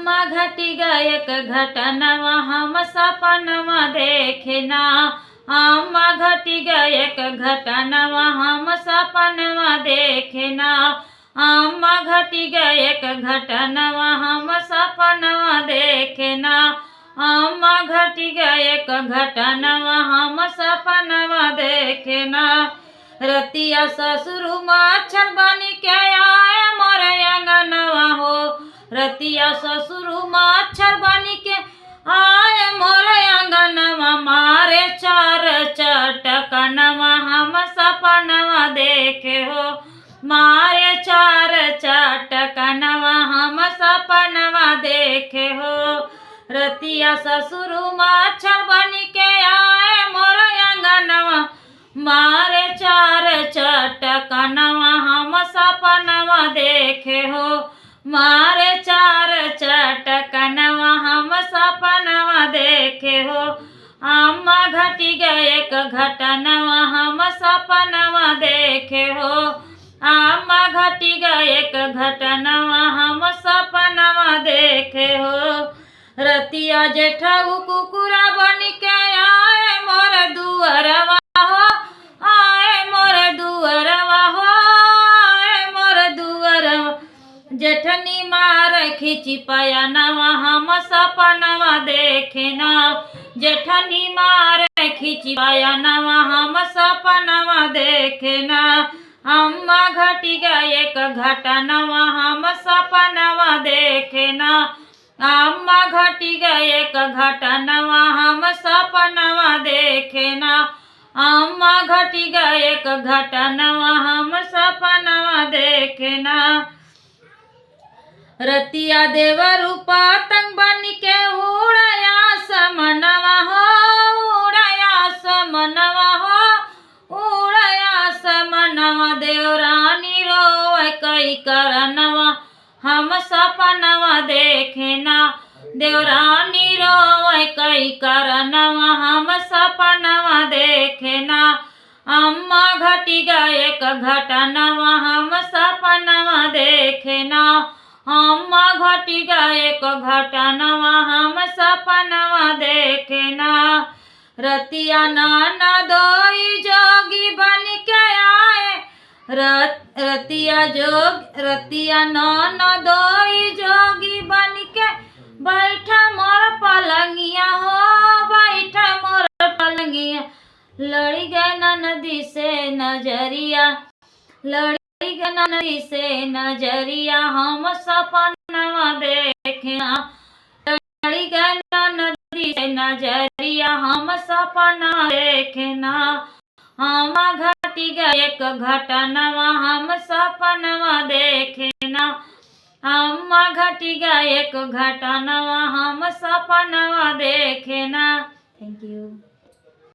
अम्मा घटी गए एक घटनवा हम सपनवा देखेना। अम्मा घटी गए एक घटनवा हम सपनवा देखेना। अम्मा घटी गए एक घटनवा हम सपनवा देखेना। अम्मा घटी गए एक घटनवा हम सपनवा देखेना। रतिया ससुर मच्छर बनी के आए मोरे अंगनवा हो। रतिया ससुर मच्छर बनी के आए मोरे अंगनवा। मारे चार चटकनवा हम सपनवा देखे हो। मारे चार चटकनवा हम सपनवा देखे हो। रतिया ससुर मच्छर बनी के आए मोरे अंगनवा। मारे चार चटकनवा हम सपनवा देखे हो। मारे चार चटकनवा हम सपनवा देखे हो। अम्मा घटी गए एक घटनवा हम सपनवा देखे हो। अम्मा घटी गए एक घटनवा हम सपनवा देखे हो। रतिया जेठऊ कुकुरा बनी के आए मोर दुअरवा हो। आए मोर दुअरवा हो। आए मोर दुअरवा। जेठनी मार खिची पयनवा हम सपनवा देखेना। जेठनी मार खिची पयनवा हम सपनवा देखेना। अम्मा घटी गए एक घटनवा हम सपनवा देखेना। अम्मा घटी गए एक घटनवा हम सपनवा देखेना। अम्मा घटी गए एक घटनवा हम सपनवा देखेना। रतिया देवरु पतंग बनी के उड़या समनवा हो। उड़या समनवा हो। उड़या समनवा। देवरानी रोए कई करनवा हम सपनवा देखेना। देवरानी रोए कई करनवा हम सपनवा देखेना। अम्मा घटी गए एक घटनवा हम सपनवा देखेना। अम्मा घटी गए एक घटनवा हम सपनवा देखेना। रतिया नाना दोई जोगी बन के आए। रतिया नाना दोई जोगी बन के बैठा मोर पलंगिया हो। बैठा मोर पलंगिया। लड़ी गए नदी से नजरिया। लड़ी गए नदी से नजरिया हम सपनवा देखेना। लड़ी गए नदी से नजरिया हम सपना देखेना। अम्मा घटी गए एक घटनवा हम सपनवा देखेना। अम्मा घटी गए एक घटनवा हम सपनवा देखेना। Thank you.